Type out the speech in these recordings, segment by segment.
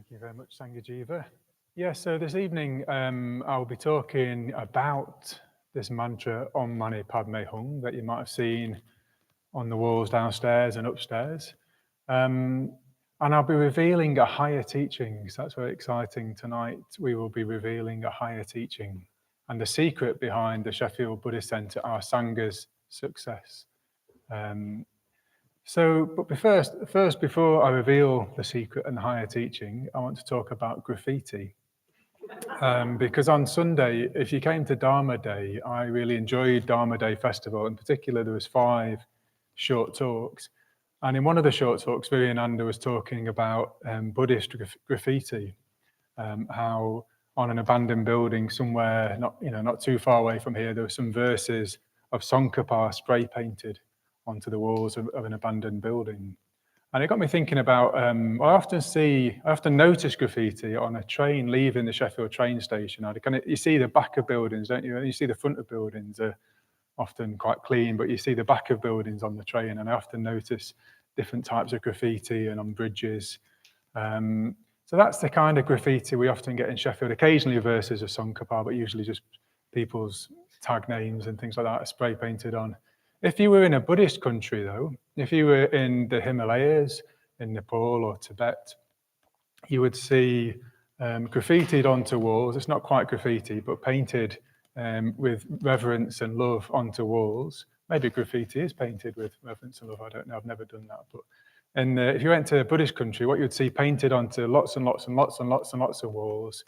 Thank you very much, Sangajiva. Yeah, so this evening I'll be talking about this mantra Om Mani Padme Hum that you might have seen on the walls downstairs and upstairs. And I'll be revealing a higher teaching. So that's very exciting. Tonight we will be revealing a higher teaching and the secret behind the Sheffield Buddhist Centre, our Sangha's success. But first, before I reveal the secret and the higher teaching, I want to talk about graffiti. Because on Sunday, if you came to Dharma Day, I really enjoyed Dharma Day Festival. In particular, there was 5 short talks. And in one of the short talks, Viryananda was talking about Buddhist graffiti, how on an abandoned building somewhere, not too far away from here, there were some verses of Tsongkhapa spray painted onto the walls of an abandoned building. And it got me thinking about, I often notice graffiti on a train leaving the Sheffield train station. You see the back of buildings, don't you? You see the front of buildings are often quite clean, but you see the back of buildings on the train. And I often notice different types of graffiti and on bridges. So that's the kind of graffiti we often get in Sheffield. Occasionally verses of Tsongkhapa, but usually just people's tag names and things like that are spray painted on. If you were in a Buddhist country, though, if you were in the Himalayas, in Nepal or Tibet, you would see graffitied onto walls. It's not quite graffiti, but painted with reverence and love onto walls. Maybe graffiti is painted with reverence and love. I don't know. I've never done that. But if you went to a Buddhist country, what you'd see painted onto lots and lots and lots and lots and lots of walls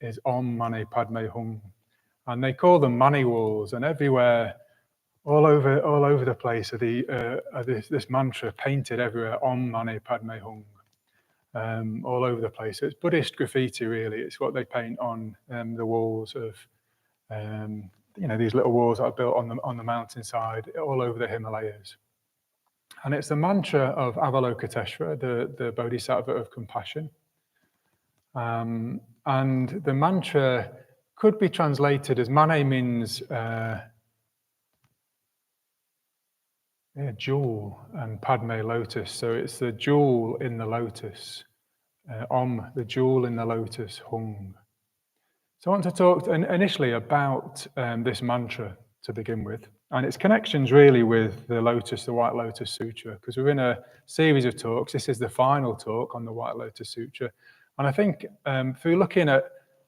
is Om Mani Padme Hum. And they call them Mani walls, and everywhere, all over the place are this mantra painted everywhere, Om Mani Padme Hum, all over the place. So it's Buddhist graffiti, really. It's what they paint on the walls of, these little walls that are built on the mountainside all over the Himalayas. And it's the mantra of Avalokiteshvara, the Bodhisattva of compassion. And the mantra could be translated as Mane means jewel, and Padme lotus. So it's the jewel in the lotus. Om, the jewel in the lotus, Hum. So I want to talk initially about this mantra to begin with, and its connections really with the White Lotus Sutra, because we're in a series of talks. This is the final talk on the White Lotus Sutra. And I think through looking at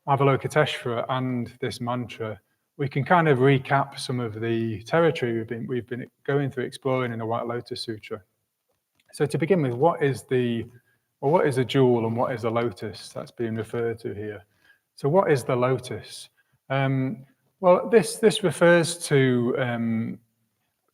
Avalokiteshvara and this mantra, we can kind of recap some of the territory we've been going through exploring in the White Lotus Sutra. So to begin with, what is a jewel and what is a lotus that's being referred to here? So what is the lotus? Well, this refers to,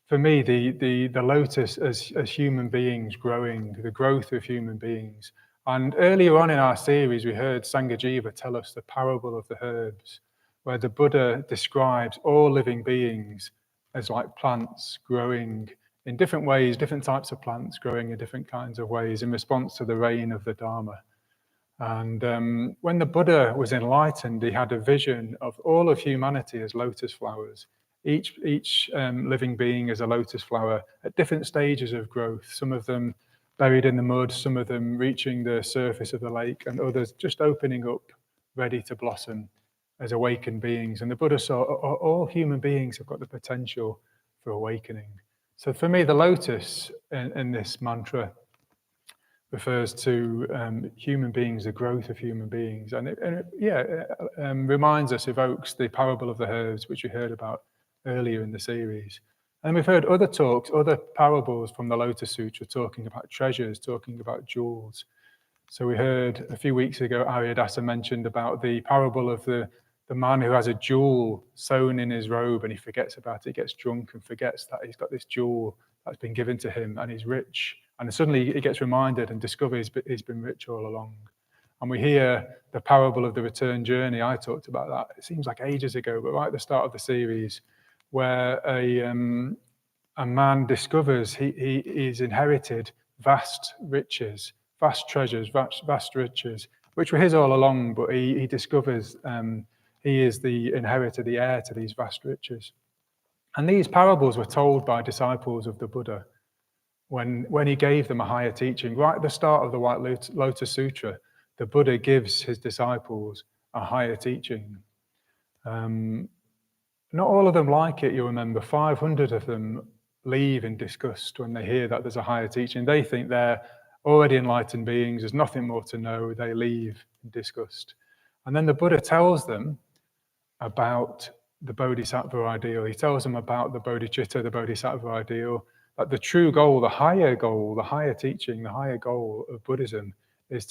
for me, the lotus as human beings growing, the growth of human beings. And earlier on in our series, we heard Sangajiva tell us the parable of the herbs, where the Buddha describes all living beings as like plants growing in different ways, different types of plants growing in different kinds of ways in response to the rain of the Dharma. And when the Buddha was enlightened, he had a vision of all of humanity as lotus flowers, each living being as a lotus flower at different stages of growth, some of them buried in the mud, some of them reaching the surface of the lake, and others just opening up, ready to blossom as awakened beings. And the Buddha saw all human beings have got the potential for awakening. So for me, the lotus in this mantra refers to human beings, the growth of human beings. And it reminds us, evokes the parable of the herbs, which we heard about earlier in the series. And we've heard other talks, other parables from the Lotus Sutra talking about treasures, talking about jewels. So we heard a few weeks ago, Aryadasa mentioned about the parable of the man who has a jewel sewn in his robe and he forgets about it, he gets drunk and forgets that he's got this jewel that's been given to him and he's rich. And suddenly he gets reminded and discovers he's been rich all along. And we hear the parable of the return journey. I talked about that. It seems like ages ago, but right at the start of the series, where a man discovers he's inherited vast riches, vast treasures, vast riches, which were his all along, but he discovers he is the inheritor, the heir to these vast riches. And these parables were told by disciples of the Buddha when he gave them a higher teaching. Right at the start of the White Lotus Sutra, the Buddha gives his disciples a higher teaching. Not all of them like it, you remember. 500 of them leave in disgust when they hear that there's a higher teaching. They think they're already enlightened beings, there's nothing more to know, they leave in disgust. And then the Buddha tells them about the Bodhisattva Ideal. He tells them about the Bodhicitta, the Bodhisattva Ideal, that the true goal, the higher teaching, the higher goal of Buddhism is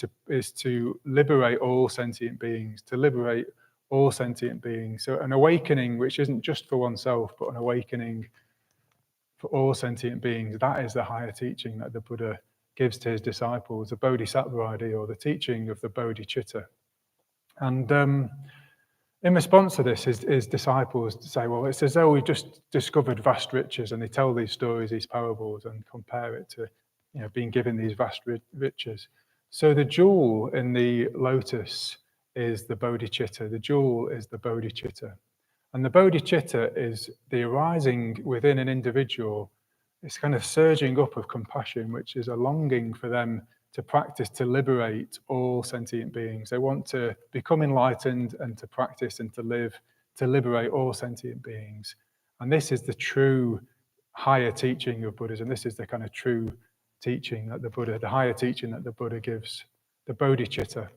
to liberate all sentient beings, So an awakening which isn't just for oneself, but an awakening for all sentient beings. That is the higher teaching that the Buddha gives to his disciples, the Bodhisattva Ideal, the teaching of the Bodhicitta. And in response to this, his disciples say, well, it's as though we've just discovered vast riches, and they tell these stories, these parables, and compare it to being given these vast riches. So the jewel in the lotus is the bodhicitta. The jewel is the bodhicitta. And the bodhicitta is the arising within an individual, this kind of surging up of compassion, which is a longing for them to practice to liberate all sentient beings. They want to become enlightened and to practice and to live to liberate all sentient beings. And this is the true higher teaching of Buddhism. This is the kind of true teaching that the higher teaching that the Buddha gives, the bodhicitta,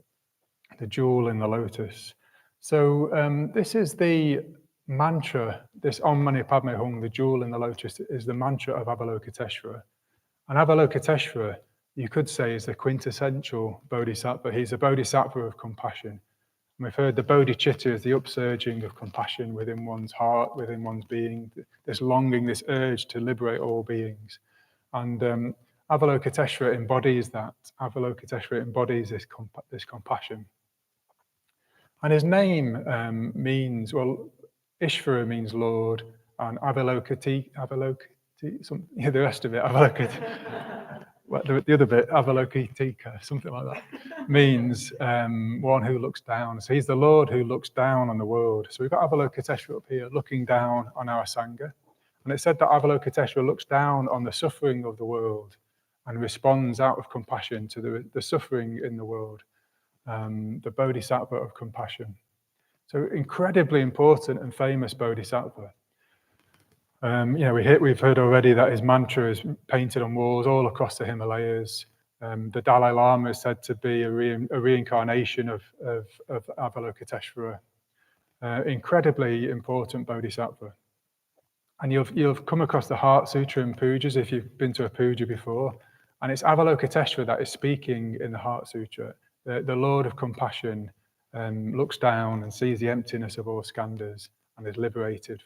the jewel in the lotus. So this is the mantra, this Om Mani Padme Hum, the jewel in the lotus, is the mantra of Avalokiteshvara. And Avalokiteshvara, you could say, is the quintessential bodhisattva. He's a bodhisattva of compassion. And we've heard the bodhicitta is the upsurging of compassion within one's heart, within one's being, this longing, this urge to liberate all beings. And Avalokiteshvara embodies that. Avalokiteshvara embodies this compassion. And his name means, well, Ishvara means Lord, and the rest of it, well, the other bit, Avalokiteshvara, something like that, means one who looks down. So he's the Lord who looks down on the world. So we've got Avalokiteshvara up here looking down on our Sangha. And it's said that Avalokiteshvara looks down on the suffering of the world and responds out of compassion to the suffering in the world, the Bodhisattva of compassion. So incredibly important and famous Bodhisattva. We've heard already that his mantra is painted on walls all across the Himalayas. The Dalai Lama is said to be a reincarnation of Avalokiteshvara. Incredibly important Bodhisattva. And you'll come across the Heart Sutra in pujas if you've been to a puja before. And it's Avalokiteshvara that is speaking in the Heart Sutra. The Lord of Compassion looks down and sees the emptiness of all skandhas and is liberated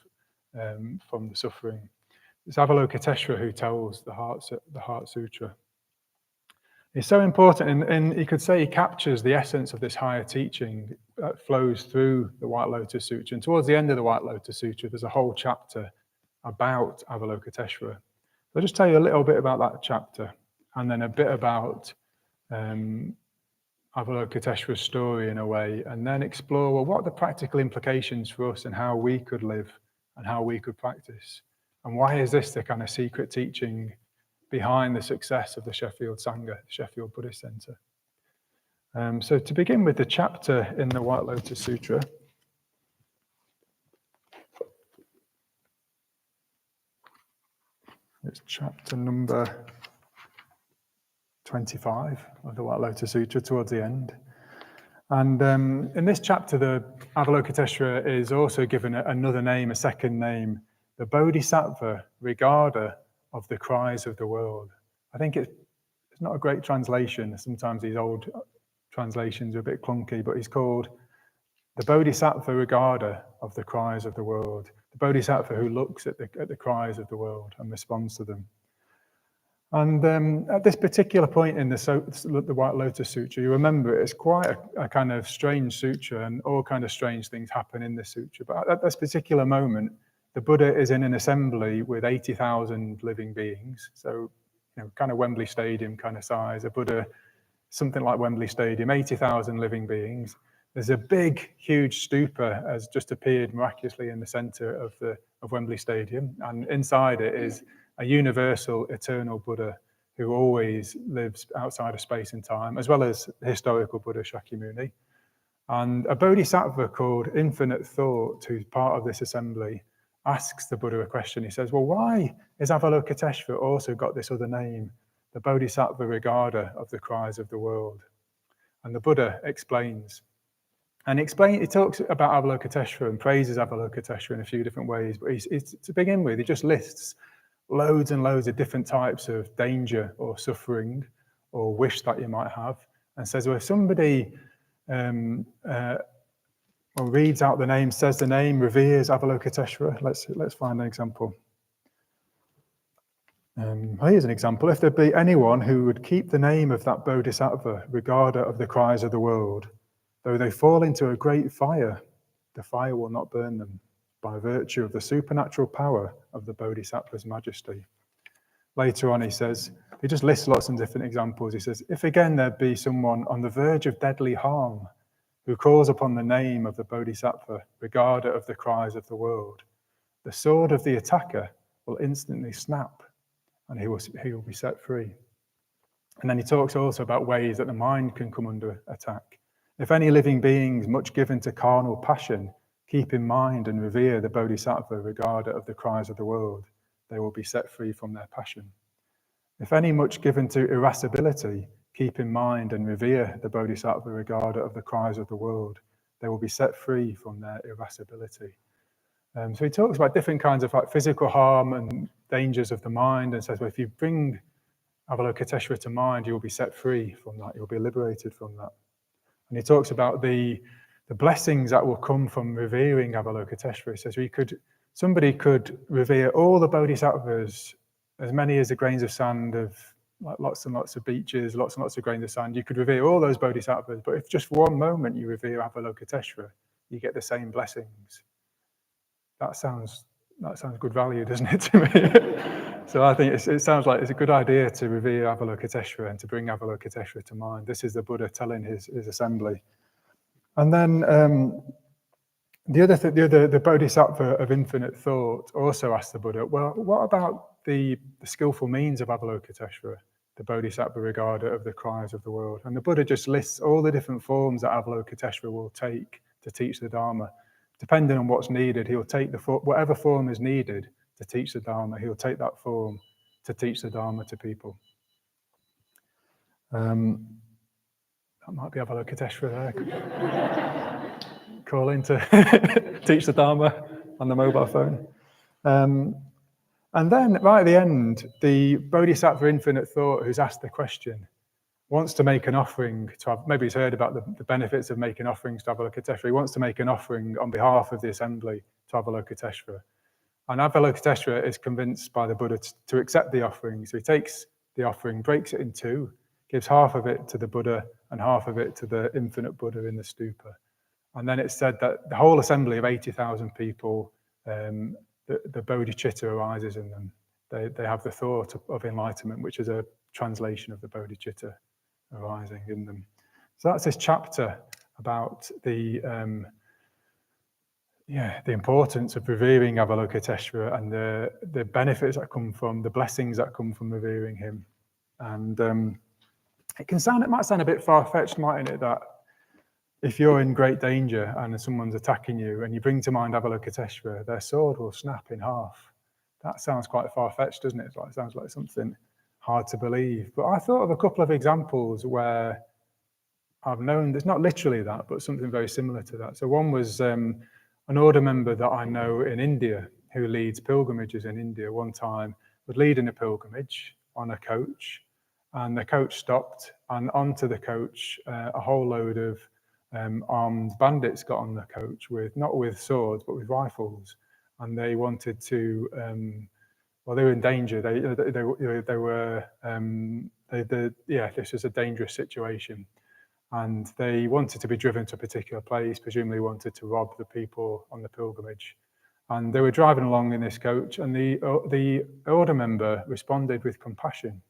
from the suffering. It's Avalokiteshvara who tells the Heart Sutra. It's so important, and you could say he captures the essence of this higher teaching that flows through the White Lotus Sutra. And towards the end of the White Lotus Sutra, there's a whole chapter about Avalokiteshvara. I'll just tell you a little bit about that chapter, and then a bit about Avalokiteshvara's story in a way, and then explore, well, what are the practical implications for us and how we could live and how we could practice. And why is this the kind of secret teaching behind the success of the Sheffield Sangha, the Sheffield Buddhist Centre? So to begin with the chapter in the White Lotus Sutra, it's chapter number 25 of the White Lotus Sutra, towards the end. And in this chapter, the Avalokiteshvara is also given another name, a second name, the Bodhisattva Regarder of the Cries of the World. I think it's not a great translation. Sometimes these old translations are a bit clunky, but he's called the Bodhisattva Regarder of the Cries of the World, the Bodhisattva who looks at the cries of the world and responds to them. And at this particular point in the White Lotus Sutra, you remember it's quite a kind of strange sutra, and all kind of strange things happen in this sutra. But at this particular moment, the Buddha is in an assembly with 80,000 living beings. So, kind of Wembley Stadium kind of size. A Buddha, something like Wembley Stadium, 80,000 living beings. There's a big, huge stupa has just appeared miraculously in the center of Wembley Stadium, and inside it is a universal, eternal Buddha who always lives outside of space and time, as well as the historical Buddha Shakyamuni. And a bodhisattva called Infinite Thought, who's part of this assembly, asks the Buddha a question. He says, well, why is Avalokiteshvara also got this other name, the Bodhisattva Regarder of the cries of the world? And the Buddha explains. And he talks about Avalokiteshvara and praises Avalokiteshvara in a few different ways. But to begin with, he just lists loads and loads of different types of danger or suffering or wish that you might have, and says, well, if somebody reads out the name, says the name, reveres Avalokiteshvara, let's find an example. Here's an example. If there be anyone who would keep the name of that Bodhisattva, regarder of the cries of the world, though they fall into a great fire, the fire will not burn them, by virtue of the supernatural power of the Bodhisattva's majesty. Later on, he says, he just lists lots of different examples. He says, if again there be someone on the verge of deadly harm, who calls upon the name of the Bodhisattva, regarder of the cries of the world, the sword of the attacker will instantly snap, and he will be set free. And then he talks also about ways that the mind can come under attack. If any living beings much given to carnal passion keep in mind and revere the Bodhisattva, regarder of the cries of the world, they will be set free from their passion. If any much given to irascibility keep in mind and revere the Bodhisattva, regarder of the cries of the world, they will be set free from their irascibility. So he talks about different kinds of physical harm and dangers of the mind, and says, well, if you bring Avalokiteshvara to mind, you will be set free from that, you'll be liberated from that. And he talks about the blessings that will come from revering Avalokiteshvara. He says somebody could revere all the bodhisattvas, as many as the grains of sand of lots and lots of beaches, lots and lots of grains of sand. You could revere all those bodhisattvas, but if just for one moment you revere Avalokiteshvara, you get the same blessings. That sounds good value, doesn't it, to me? So I think it sounds like it's a good idea to revere Avalokiteshvara and to bring Avalokiteshvara to mind. This is the Buddha telling his assembly. And then the Bodhisattva of Infinite Thought also asked the Buddha, well, what about the skillful means of Avalokiteshvara, the Bodhisattva regarder of the cries of the world? And the Buddha just lists all the different forms that Avalokiteshvara will take to teach the Dharma. Depending on what's needed, he'll take whatever form is needed to teach the Dharma. He'll take that form to teach the Dharma to people. That might be Avalokiteshvara there. Call in to teach the Dharma on the mobile phone. And then, right at the end, the Bodhisattva Infinite Thought, who's asked the question, wants to make an offering maybe he's heard about the benefits of making offerings to Avalokiteshvara. He wants to make an offering on behalf of the assembly to Avalokiteshvara. And Avalokiteshvara is convinced by the Buddha to accept the offering. So he takes the offering, breaks it in two, gives half of it to the Buddha and half of it to the infinite Buddha in the stupa. And then it's said that the whole assembly of 80,000 people, the bodhicitta arises in them. They have the thought of enlightenment, which is a translation of the bodhicitta arising in them. So that's this chapter about the importance of revering Avalokiteshvara and the benefits that come from, the blessings that come from revering him. And it might sound a bit far-fetched, mightn't it, that if you're in great danger and someone's attacking you and you bring to mind Avalokiteshvara, their sword will snap in half. That sounds quite far-fetched, doesn't it? It sounds like something hard to believe. But I thought of a couple of examples where I've known, there's not literally that, but something very similar to that. So one was an order member that I know in India who leads pilgrimages in India. One time was leading a pilgrimage on a coach, and the coach stopped, and onto the coach a whole load of armed bandits got on the coach, not with swords but with rifles, and they wanted to they were in danger. This was a dangerous situation, and they wanted to be driven to a particular place, presumably wanted to rob the people on the pilgrimage. And they were driving along in this coach, and the order member responded with compassion.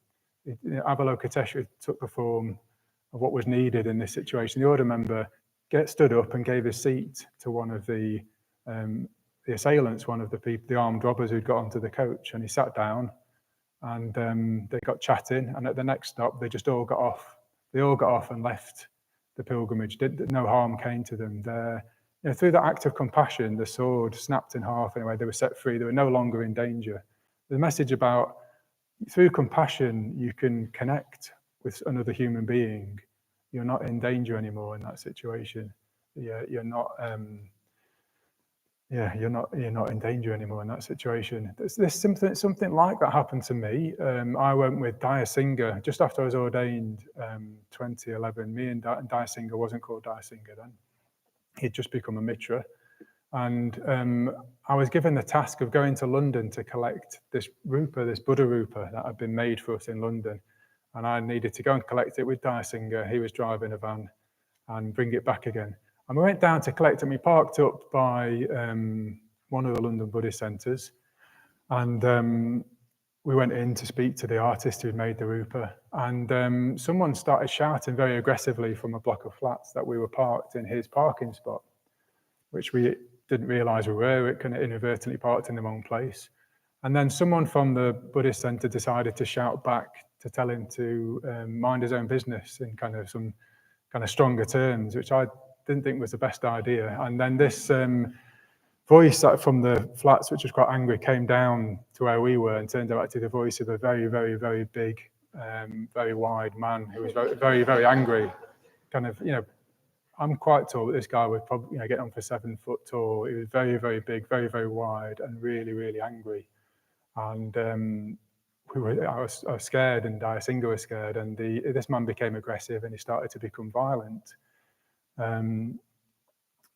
Avalokiteshvara took the form of what was needed in this situation. The order member stood up and gave a seat to one of the assailants, one of the armed robbers who'd got onto the coach, and he sat down, and they got chatting, and at the next stop, they just all got off. They all got off and left the pilgrimage. No harm came to them. Through that act of compassion, the sword snapped in half anyway. They were set free. They were no longer in danger. The message about through compassion, you can connect with another human being. You're not in danger anymore in that situation. You're not in danger anymore in that situation. There's something like that happened to me. I went with Daya Singha just after I was ordained, 2011. Me and Daya Singha wasn't called Daya Singha then. He'd just become a mitra. And I was given the task of going to London to collect this rupa, this Buddha rupa that had been made for us in London. And I needed to go and collect it with Daya Singha. He was driving a van, and bring it back again. And we went down to collect it. We parked up by one of the London Buddhist Centres. And we went in to speak to the artist who made the rupa. And someone started shouting very aggressively from a block of flats that we were parked in his parking spot, which we didn't realise we were. It kind of inadvertently parked in the wrong place. And then someone from the Buddhist Centre decided to shout back to tell him to mind his own business in kind of some kind of stronger terms, which I didn't think was the best idea. And then this voice from the flats, which was quite angry, came down to where we were and turned out to be the voice of a very, very, very big, very wide man who was very, very, very angry. Kind of, I'm quite tall, but this guy was probably getting on for 7 foot tall. He was very, very big, very, very wide, and really, really angry. And I was scared, and Daya Singha was scared, and this man became aggressive, and he started to become violent. And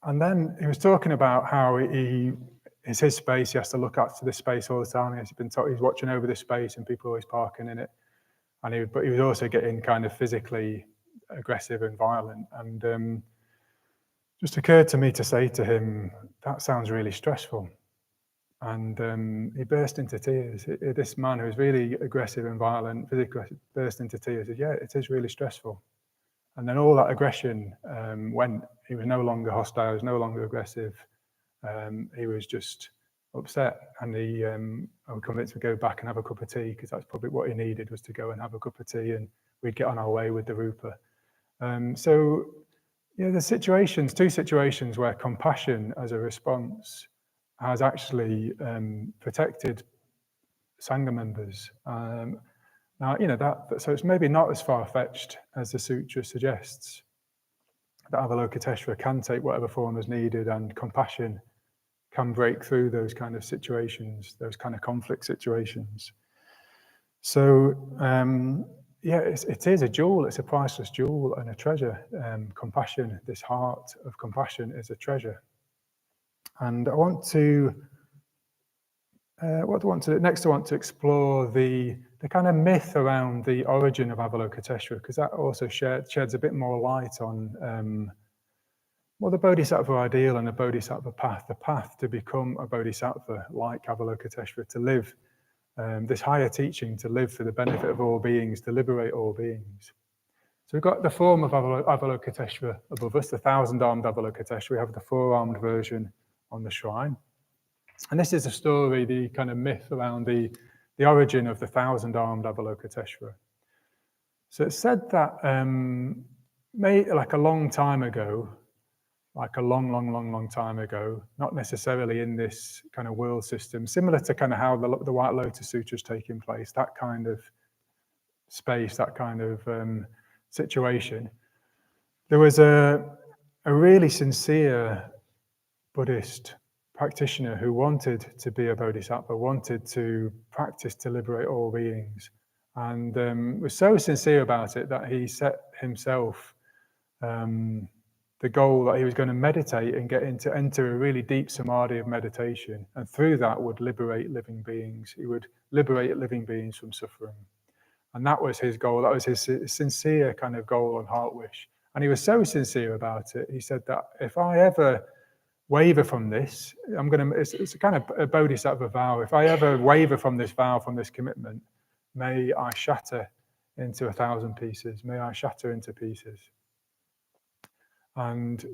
then he was talking about how it's his space. He has to look after this space all the time. He's watching over this space, and people are always parking in it. But he was also getting kind of physically aggressive and violent. And just occurred to me to say to him, that sounds really stressful. And he burst into tears. This man who was really aggressive and violent, physically burst into tears. He said, yeah, it is really stressful. And then all that aggression went. He was no longer hostile, he was no longer aggressive. He was just upset. And I was convinced to go back and have a cup of tea, because that's probably what he needed, was to go and have a cup of tea, and we'd get on our way with the rupa. There's two situations where compassion as a response has actually protected Sangha members. So it's maybe not as far-fetched as the sutra suggests, that Avalokiteshvara can take whatever form is needed, and compassion can break through those kind of situations, those kind of conflict situations. So, it is a jewel, it's a priceless jewel and a treasure. Compassion, this heart of compassion, is a treasure. And I want to explore the kind of myth around the origin of Avalokiteshvara, because that also sheds a bit more light on the Bodhisattva ideal and the Bodhisattva path, the path to become a Bodhisattva like Avalokiteshvara, to live this higher teaching, to live for the benefit of all beings, to liberate all beings. So we've got the form of Avalokiteshvara above us, the 1,000-armed Avalokiteshvara. We have the 4-armed version on the shrine. And this is a story, the kind of myth around the origin of the 1,000-armed Avalokiteshvara. So it's said that like a long time ago, like a long time ago, not necessarily in this kind of world system, similar to kind of how the White Lotus Sutra is taking place, that kind of space, that kind of situation. There was a really sincere Buddhist practitioner who wanted to be a bodhisattva, wanted to practice to liberate all beings, and was so sincere about it that he set himself the goal that he was going to meditate and enter a really deep samadhi of meditation, and through that would liberate living beings. He would liberate living beings from suffering. And that was his goal. That was his sincere kind of goal and heart wish. And he was so sincere about it. He said that if I ever waver from this, it's a kind of a bodhisattva vow. If I ever waver from this vow, from this commitment, may I shatter into 1,000 pieces. May I shatter into pieces. And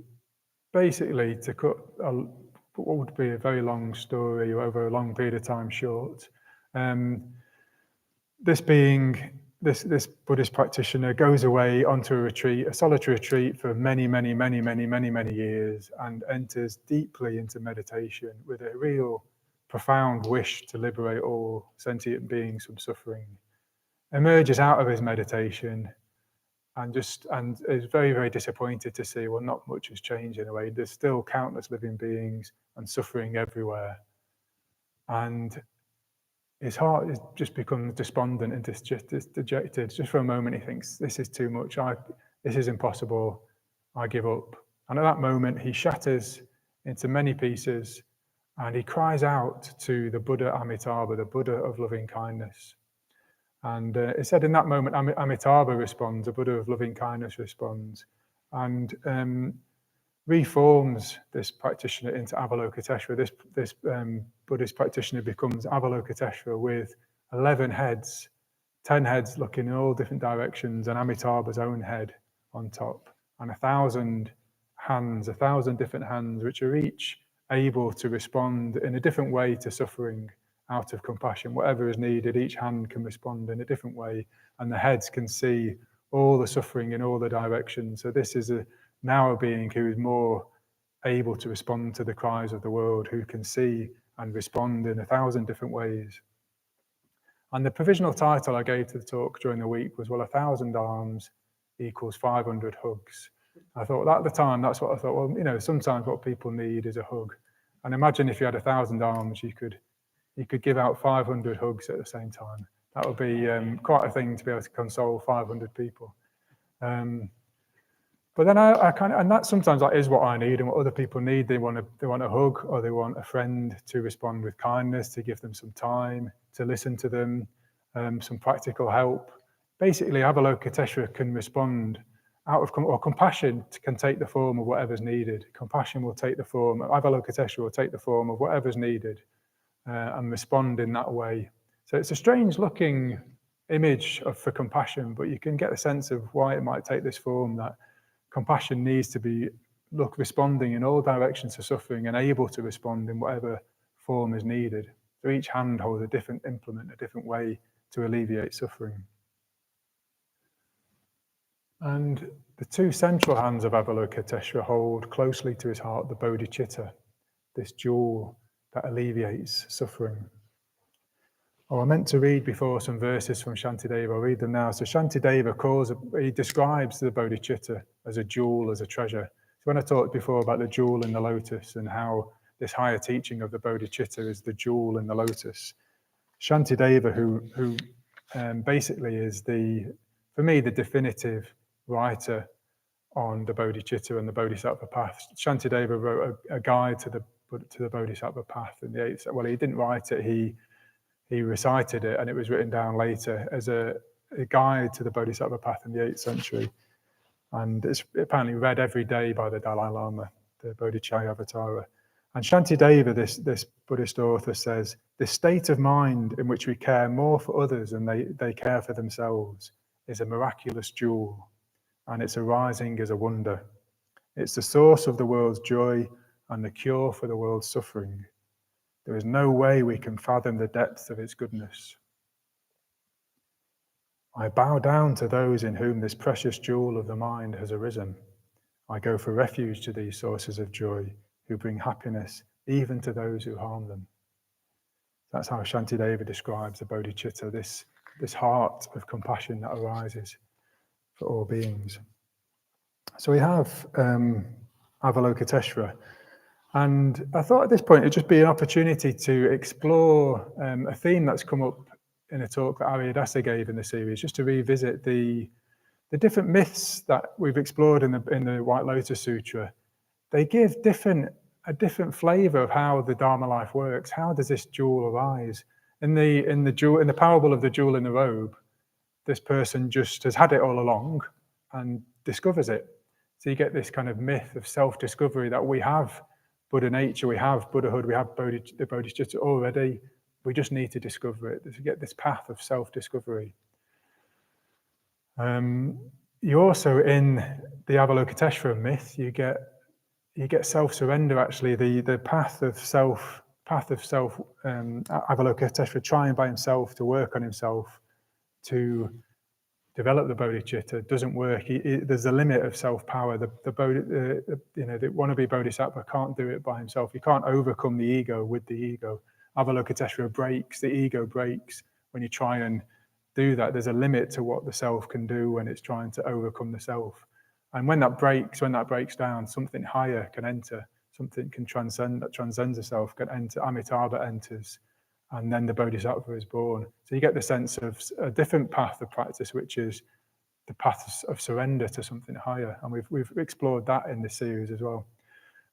basically, to cut what would be a very long story over a long period of time short, this being, this Buddhist practitioner goes away onto a retreat, a solitary retreat for many years, and enters deeply into meditation with a real profound wish to liberate all sentient beings from suffering. Emerges out of his meditation and is very disappointed to see, well, not much has changed in a way. There's still countless living beings and suffering everywhere. And his heart has just become despondent and dejected. Just for a moment, he thinks, this is too much. This is impossible. I give up. And at that moment, he shatters into many pieces and he cries out to the Buddha Amitabha, the Buddha of loving kindness. And it said in that moment, Amitabha responds, the Buddha of loving kindness responds, and reforms this practitioner into Avalokiteshvara. This Buddhist practitioner becomes Avalokiteshvara with 11 heads, 10 heads looking in all different directions, and Amitabha's own head on top, and 1,000 hands, 1,000 different hands, which are each able to respond in a different way to suffering out of compassion. Whatever is needed, each hand can respond in a different way, and the heads can see all the suffering in all the directions. So this is now a being who is more able to respond to the cries of the world, who can see and respond in 1,000 different ways. And the provisional title I gave to the talk during the week was, well, 1,000 arms equals 500 hugs. I thought at the time, that's what I thought, well, sometimes what people need is a hug. And imagine if you had 1,000 arms, you could give out 500 hugs at the same time. That would be quite a thing to be able to console 500 people. But then I kind of, and that sometimes that is what I need and what other people need. They want a hug, or they want a friend to respond with kindness, to give them some time, to listen to them, some practical help. Basically, Avalokiteshvara can respond or compassion can take the form of whatever's needed. Compassion will take the form, Avalokiteshvara will take the form of whatever's needed and respond in that way. So it's a strange looking image for compassion, but you can get a sense of why it might take this form, that compassion needs to be responding in all directions to suffering and able to respond in whatever form is needed. So each hand holds a different implement, a different way to alleviate suffering. And the two central hands of Avalokiteshvara hold closely to his heart the bodhicitta, this jewel that alleviates suffering. I meant to read before some verses from Shantideva. I'll read them now. So Shantideva he describes the bodhicitta as a jewel, as a treasure. So when I talked before about the jewel in the lotus and how this higher teaching of the bodhicitta is the jewel in the lotus, Shantideva, who basically is for me, the definitive writer on the bodhicitta and the bodhisattva path. Shantideva wrote a guide to the bodhisattva path in the 8th. Well, he didn't write it. He recited it, and it was written down later as a guide to the Bodhisattva path in the 8th century. And it's apparently read every day by the Dalai Lama, the Bodhisattva. And Shantideva, this Buddhist author, says, "The state of mind in which we care more for others than they care for themselves is a miraculous jewel, and its arising is a wonder. It's the source of the world's joy and the cure for the world's suffering. There is no way we can fathom the depth of its goodness. I bow down to those in whom this precious jewel of the mind has arisen. I go for refuge to these sources of joy who bring happiness even to those who harm them." That's how Shantideva describes the bodhicitta, this heart of compassion that arises for all beings. So we have Avalokiteshvara. And I thought at this point it'd just be an opportunity to explore a theme that's come up in a talk that Aryadasa gave in the series, just to revisit the different myths that we've explored in the White Lotus Sutra. They give a different flavour of how the Dharma life works. How does this jewel arise? In the parable of the jewel in the robe, this person just has had it all along and discovers it. So you get this kind of myth of self-discovery, that we have Buddha nature, we have Buddhahood, we have the bodhicitta already. We just need to discover it. To get this path of self-discovery. You also, in the Avalokiteshvara myth, you get self-surrender. Actually, the path of self. Avalokiteshvara trying by himself to work on himself to develop the bodhicitta doesn't work. There's a limit of self-power. The wannabe bodhisattva can't do it by himself. He can't overcome the ego with the ego. Avalokiteshvara breaks, the ego breaks when you try and do that. There's a limit to what the self can do when it's trying to overcome the self. And when that breaks down, something higher can enter, something can transcend, that transcends the self, can enter, Amitabha enters, and then the bodhisattva is born. So you get the sense of a different path of practice, which is the path of surrender to something higher. And we've explored that in this series as well.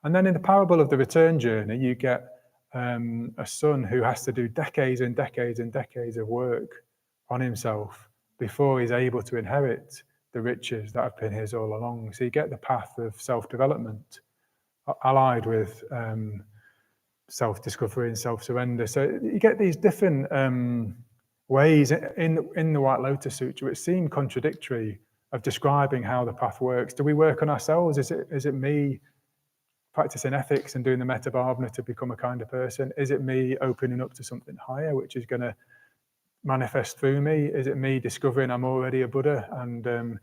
And then in the parable of the return journey, you get a son who has to do decades and decades and decades of work on himself before he's able to inherit the riches that have been his all along. So you get the path of self-development allied with self-discovery and self-surrender. So you get these different ways in the White Lotus Sutra which seem contradictory of describing how the path works. Do we work on ourselves? Is it me practicing ethics and doing the metta bhavana to become a kinder person? Is it me opening up to something higher which is going to manifest through me? Is it me discovering I'm already a Buddha? And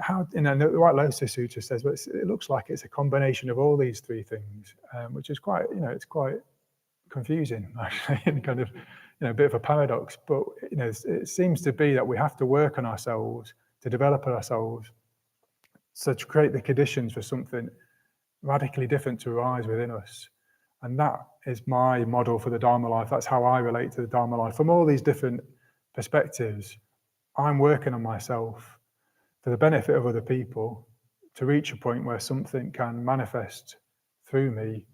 how, the White Lotus Sutra says, well, it looks like it's a combination of all these three things, which is quite, it's quite confusing, actually, and kind of, a bit of a paradox. But it seems to be that we have to work on ourselves to develop ourselves, so to create the conditions for something radically different to arise within us. And that is my model for the Dharma life. That's how I relate to the Dharma life. From all these different perspectives, I'm working on myself for the benefit of other people to reach a point where something can manifest through me,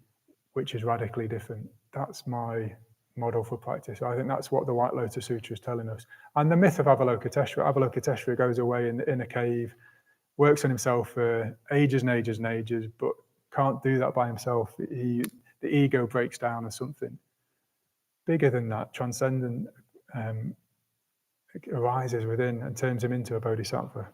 which is radically different. That's my model for practice. I think that's what the White Lotus Sutra is telling us. And the myth of Avalokiteshvara goes away in a cave, works on himself for ages and ages and ages, but can't do that by himself. The ego breaks down as something bigger than that, transcendent, arises within and turns him into a bodhisattva.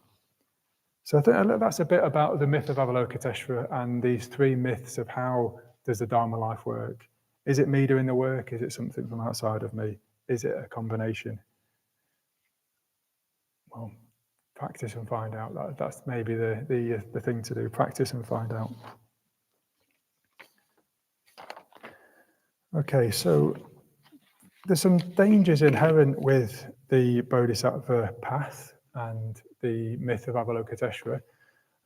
So I think that's a bit about the myth of Avalokiteshvara and these three myths of how does the Dharma life work. Is it me doing the work? Is it something from outside of me? Is it a combination? Well, practice and find out. That's maybe the thing to do. Practice and find out. Okay, so there's some dangers inherent with the Bodhisattva path and the myth of Avalokiteshvara.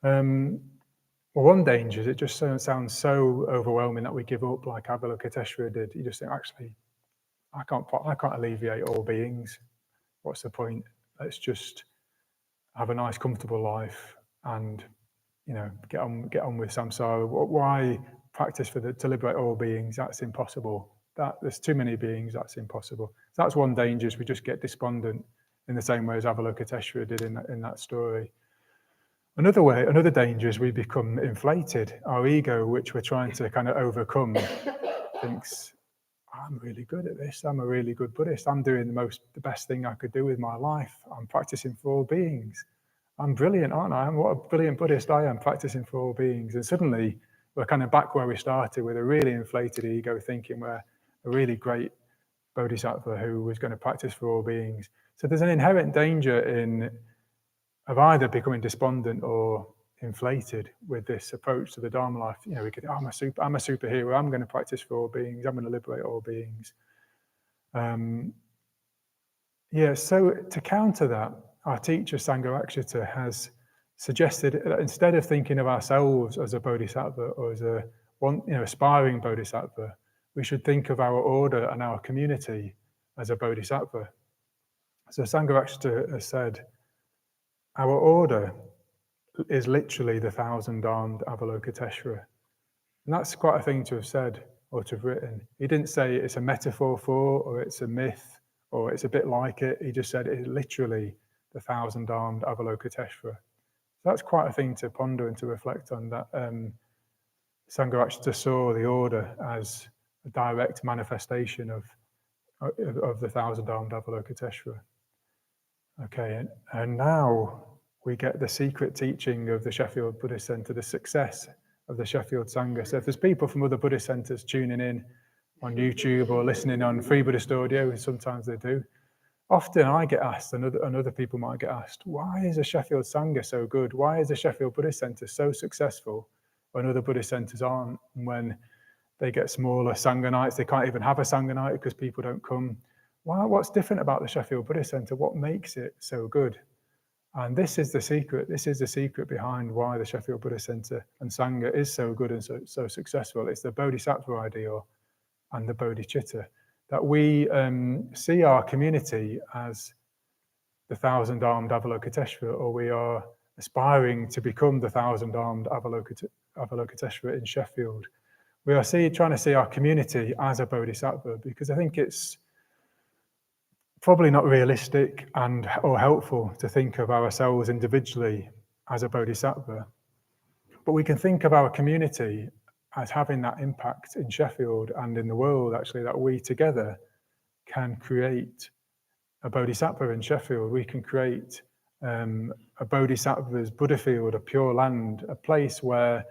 Well, one danger is it just sounds so overwhelming that we give up, like Avalokiteshvara did. You just think, actually, I can't alleviate all beings. What's the point? Let's just have a nice, comfortable life and get on with samsara. Why practice to liberate all beings? That's impossible. There's too many beings. That's impossible. So that's one danger, is we just get despondent in the same way as Avalokiteshvara did in that story. Another danger is we become inflated. Our ego, which we're trying to kind of overcome, thinks, I'm really good at this. I'm a really good Buddhist. I'm doing the best thing I could do with my life. I'm practicing for all beings. I'm brilliant, aren't I? What a brilliant Buddhist I am, practicing for all beings. And suddenly we're kind of back where we started, with a really inflated ego, thinking we're a really great bodhisattva who was going to practice for all beings. So there's an inherent danger of either becoming despondent or inflated with this approach to the Dharma life. We could, I'm a superhero. I'm going to practice for all beings. I'm going to liberate all beings. So to counter that, our teacher Sangharakshita has suggested that instead of thinking of ourselves as a bodhisattva or as a aspiring bodhisattva, we should think of our order and our community as a bodhisattva. So Sangharakshita has said, our order is literally the thousand-armed Avalokiteshvara. And that's quite a thing to have said or to have written. He didn't say it's a metaphor for, or it's a myth, or it's a bit like it. He just said it is literally the thousand-armed Avalokiteshvara. So that's quite a thing to ponder and to reflect on, that Sangharakshita saw the order as a direct manifestation of the thousand-armed Avalokiteshvara. Okay, and now we get the secret teaching of the Sheffield Buddhist Centre, the success of the Sheffield Sangha. So if there's people from other Buddhist centres tuning in on YouTube or listening on Free Buddhist Audio, sometimes they do, often I get asked, and other people might get asked, why is the Sheffield Sangha so good? Why is the Sheffield Buddhist Centre so successful when other Buddhist centres aren't? And when they get smaller Sangha nights, they can't even have a Sangha night because people don't come. What's different about the Sheffield Buddhist Centre? What makes it so good? And this is the secret. This is the secret behind why the Sheffield Buddhist Centre and Sangha is so good and so successful. It's the Bodhisattva Ideal and the Bodhicitta, that we see our community as the thousand-armed Avalokiteshvara, or we are aspiring to become the thousand-armed Avalokiteshvara in Sheffield. We are trying to see our community as a Bodhisattva, because I think it's probably not realistic or helpful to think of ourselves individually as a Bodhisattva, but we can think of our community as having that impact in Sheffield and in the world, actually, that we together can create a Bodhisattva in Sheffield. We can create a Bodhisattva's Buddha field, a pure land, a place where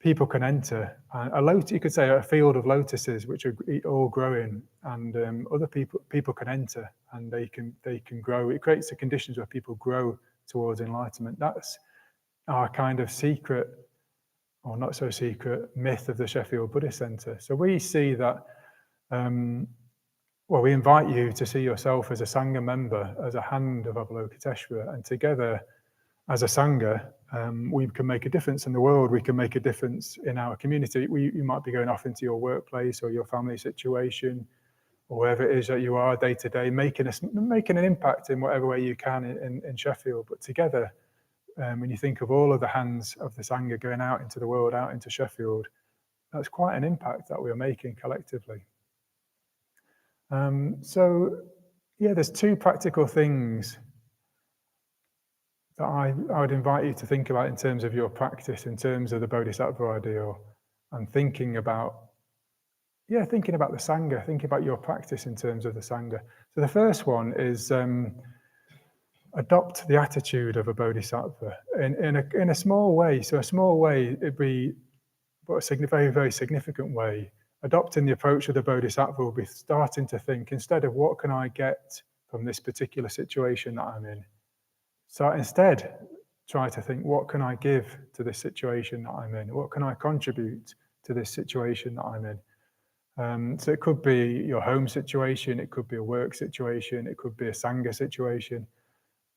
people can enter. You could say a field of lotuses which are all growing, and other people can enter, and they can grow. It creates the conditions where people grow towards enlightenment. That's our kind of secret, or not so secret, myth of the Sheffield Buddhist Centre. So we see that, we invite you to see yourself as a Sangha member, as a hand of Avalokiteshvara, and together as a Sangha, we can make a difference in the world. We can make a difference in our community. You might be going off into your workplace or your family situation, or wherever it is that you are day to day, making an impact in whatever way you can in Sheffield. But together, when you think of all of the hands of the Sangha going out into the world, out into Sheffield, that's quite an impact that we are making collectively. There's two practical things that I would invite you to think about in terms of your practice, in terms of the Bodhisattva Ideal, and thinking about the Sangha, thinking about your practice in terms of the Sangha. So the first one is adopt the attitude of a Bodhisattva in a small way. So a small way, it'd be, but a very, very significant way. Adopting the approach of the Bodhisattva will be starting to think, instead of what can I get from this particular situation that I'm in, so instead try to think, what can I give to this situation that I'm in? What can I contribute to this situation that I'm in? So it could be your home situation, it could be a work situation, it could be a Sangha situation.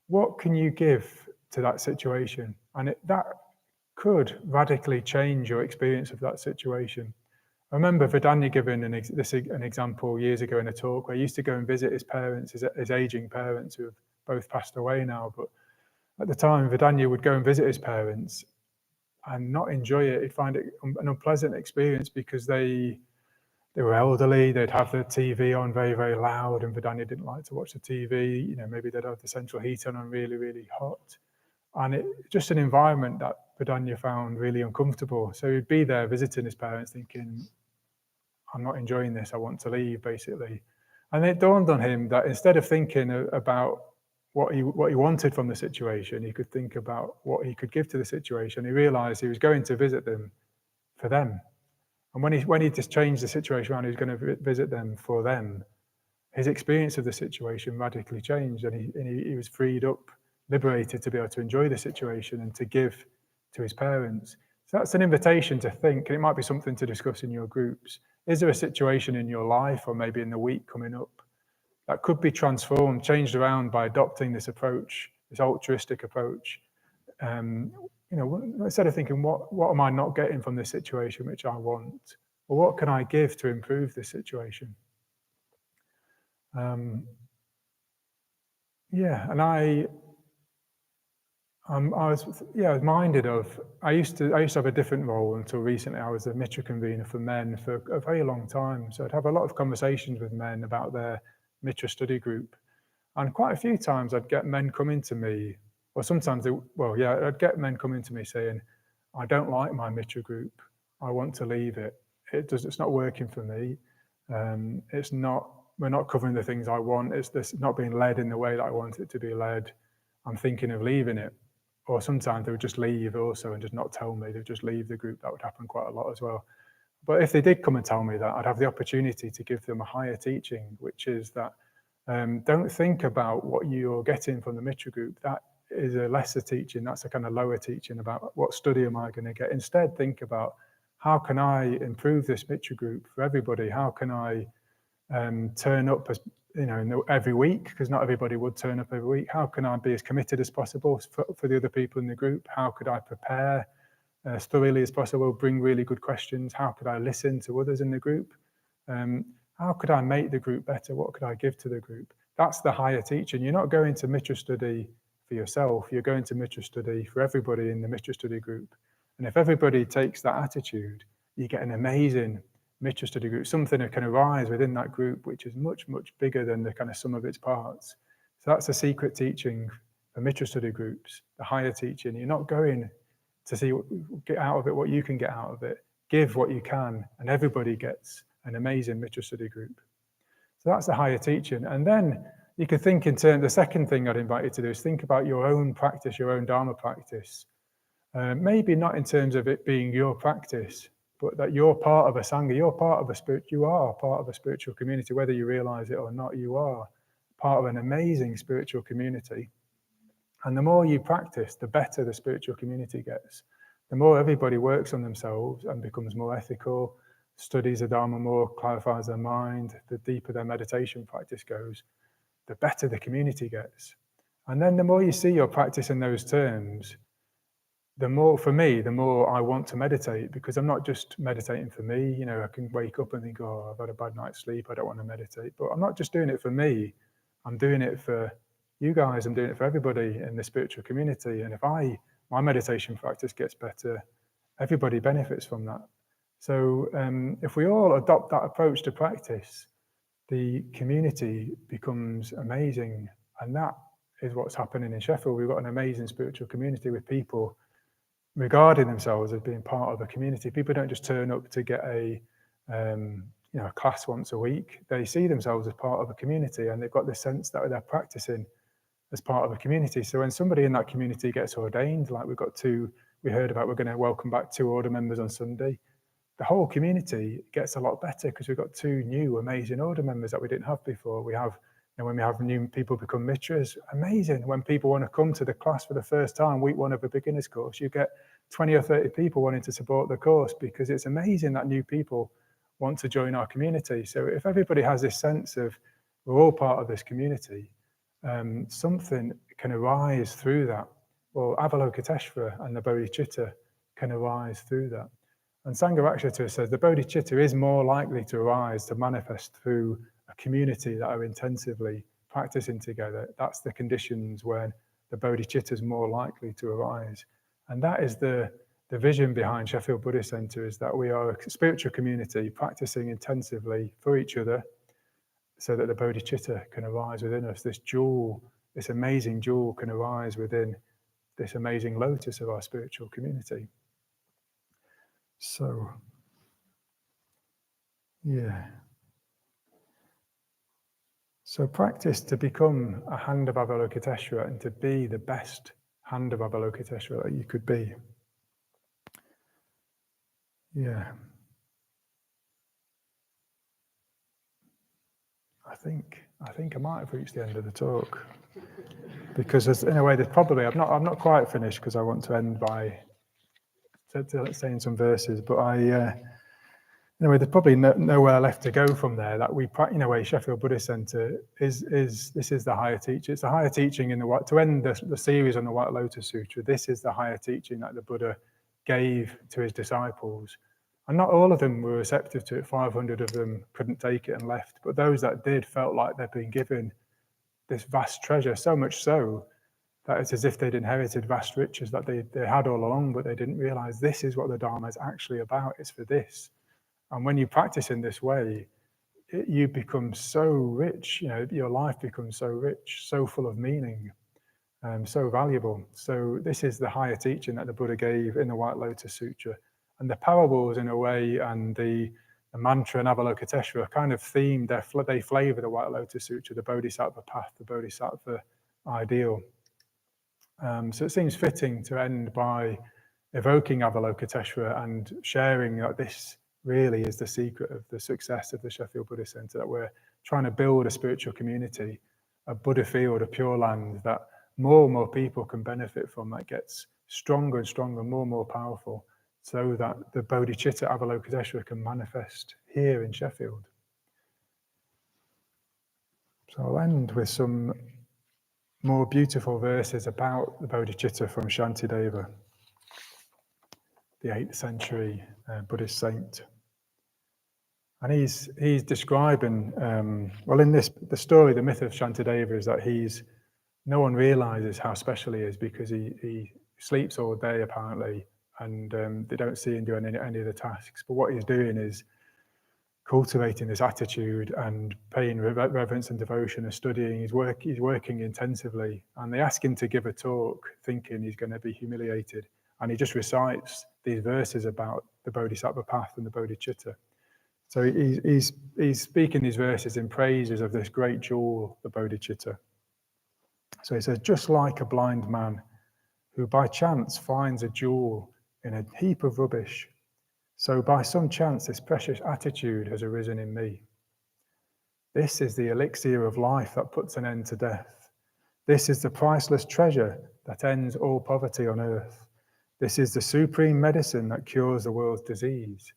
What can you give to that situation? And that could radically change your experience of that situation. I remember Vidanya giving an example years ago in a talk where he used to go and visit his parents, his aging parents, who have both passed away now. But at the time, Vidanya would go and visit his parents and not enjoy it. He'd find it an unpleasant experience because they were elderly, they'd have the TV on very, very loud, and Vidanya didn't like to watch the TV. Maybe they'd have the central heat on really, really hot. And just an environment that Vidanya found really uncomfortable. So he'd be there visiting his parents thinking, I'm not enjoying this, I want to leave, basically. And it dawned on him that instead of thinking about what he wanted from the situation, he could think about what he could give to the situation. He realized he was going to visit them for them. And when he just changed the situation around, he was going to visit them for them, his experience of the situation radically changed, and he was freed up, liberated to be able to enjoy the situation and to give to his parents. So that's an invitation to think, and it might be something to discuss in your groups. Is there a situation in your life, or maybe in the week coming up, that could be transformed, changed around by adopting this approach, this altruistic approach? Instead of thinking, what am I not getting from this situation which I want? Or what can I give to improve this situation? And I was minded of, I used to have a different role until recently. I was a Mitra convener for men for a very long time. So I'd have a lot of conversations with men about their Mitra study group. And quite a few times I'd get men coming to me, or sometimes I'd get men coming to me saying, I don't like my Mitra group. I want to leave it. It's not working for me. We're not covering the things I want. It's not being led in the way that I want it to be led. I'm thinking of leaving it. Or sometimes they would just leave also and just not tell me. They'd just leave the group. That would happen quite a lot as well. But if they did come and tell me that, I'd have the opportunity to give them a higher teaching, which is that Don't think about what you're getting from the Mitra group. That is a lesser teaching. That's a kind of lower teaching about what study am I going to get. Instead, think about how can I improve this Mitra group for everybody? How can I turn up as every week, because not everybody would turn up every week. How can I be as committed as possible for the other people in the group? How could I prepare as thoroughly as possible, bring really good questions? How could I listen to others in the group? How could I make the group better? What could I give to the group? That's the higher teaching. You're not going to Mitra study for yourself. You're going to Mitra study for everybody in the Mitra study group. And if everybody takes that attitude, you get an amazing Mitra study group, something that can arise within that group, which is much, much bigger than the kind of sum of its parts. So that's the secret teaching for Mitra study groups, the higher teaching. You're not going to get out of it what you can get out of it. Give what you can, and everybody gets an amazing Mitra study group. So that's the higher teaching. And then you can think in terms, the second thing I'd invite you to do is think about your own practice, your own Dharma practice. Maybe not in terms of it being your practice, but that you're part of a Sangha, you are part of a spiritual community, whether you realize it or not. You are part of an amazing spiritual community. And the more you practice, the better the spiritual community gets. The more everybody works on themselves and becomes more ethical, studies the Dharma more, clarifies their mind, the deeper their meditation practice goes, the better the community gets. And then the more you see your practice in those terms, the more, for me, the more I want to meditate, because I'm not just meditating for me. I can wake up and think, oh, I've had a bad night's sleep, I don't want to meditate. But I'm not just doing it for me, I'm doing it for you guys, I'm doing it for everybody in the spiritual community. And if my meditation practice gets better, everybody benefits from that. So if we all adopt that approach to practice, the community becomes amazing. And that is what's happening in Sheffield. We've got an amazing spiritual community with people regarding themselves as being part of a community. People don't just turn up to get a class once a week. They see themselves as part of a community, and they've got this sense that they're practicing as part of a community. So when somebody in that community gets ordained, like we heard about, we're going to welcome back 2 order members on Sunday, the whole community gets a lot better because we've got 2 new amazing order members that we didn't have before. We have, when we have new people become mitras, amazing. When people want to come to the class for the first time, week 1 of a beginner's course, you get 20 or 30 people wanting to support the course, because it's amazing that new people want to join our community. So if everybody has this sense of we're all part of this community, something can arise through that. Well, Avalokiteshvara and the Bodhicitta can arise through that. And Sangharakshita says the Bodhicitta is more likely to arise, to manifest through a community that are intensively practicing together. That's the conditions when the Bodhicitta is more likely to arise. And that is the vision behind Sheffield Buddhist Centre, is that we are a spiritual community practicing intensively for each other so that the Bodhicitta can arise within us. This jewel, this amazing jewel, can arise within this amazing lotus of our spiritual community. So, yeah. So practice to become a hand of Avalokiteshvara and to be the best hand of Avalokiteshvara that you could be. Yeah. I think I might have reached the end of the talk, because in a way there's probably, I'm not quite finished, because I want to end by saying some verses, but anyway, there's probably nowhere left to go from there. That we, in a way, Sheffield Buddhist Centre is the higher teaching. It's the higher teaching to end the series on the White Lotus Sutra. This is the higher teaching that the Buddha gave to his disciples, and not all of them were receptive to it. 500 of them couldn't take it and left, but those that did felt like they'd been given this vast treasure, so much so that it's as if they'd inherited vast riches that they had all along, but they didn't realize this is what the Dharma is actually about. It's for this. And when you practice in this way, you become so rich, your life becomes so rich, so full of meaning, so valuable. So this is the higher teaching that the Buddha gave in the White Lotus Sutra. And the parables, in a way, and the mantra and Avalokiteshvara kind of themed, they flavor the White Lotus Sutra, the Bodhisattva path, the Bodhisattva ideal. So it seems fitting to end by evoking Avalokiteshvara and sharing that this really is the secret of the success of the Sheffield Buddhist Centre, that we're trying to build a spiritual community, a Buddha field, a pure land that more and more people can benefit from, that gets stronger and stronger, more and more powerful, so that the Bodhicitta Avalokiteshvara can manifest here in Sheffield. So I'll end with some more beautiful verses about the Bodhicitta from Shantideva, the 8th century Buddhist saint. And he's describing, well, in the story, the myth of Shantideva is that no one realizes how special he is because he sleeps all day apparently, and they don't see him do any of the tasks. But what he's doing is cultivating this attitude and paying reverence and devotion and studying. He's working intensively, and they ask him to give a talk thinking he's going to be humiliated, and he just recites these verses about the Bodhisattva path and the Bodhicitta. So he's speaking these verses in praises of this great jewel, the Bodhicitta. So he says, just like a blind man who by chance finds a jewel in a heap of rubbish, so by some chance this precious attitude has arisen in me. This is the elixir of life that puts an end to death. This is the priceless treasure that ends all poverty on earth. This is the supreme medicine that cures the world's disease.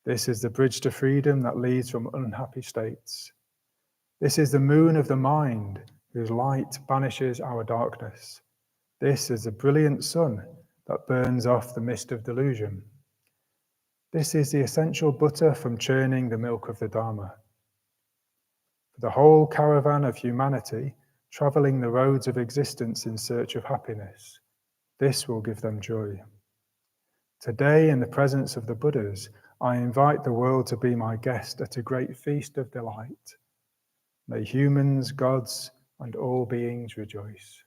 This is the bridge to freedom that leads from unhappy states. This is the moon of the mind, whose light banishes our darkness. This is the brilliant sun that burns off the mist of delusion. This is the essential butter from churning the milk of the Dharma. For the whole caravan of humanity, traveling the roads of existence in search of happiness, this will give them joy. Today, in the presence of the Buddhas, I invite the world to be my guest at a great feast of delight. May humans, gods, and all beings rejoice.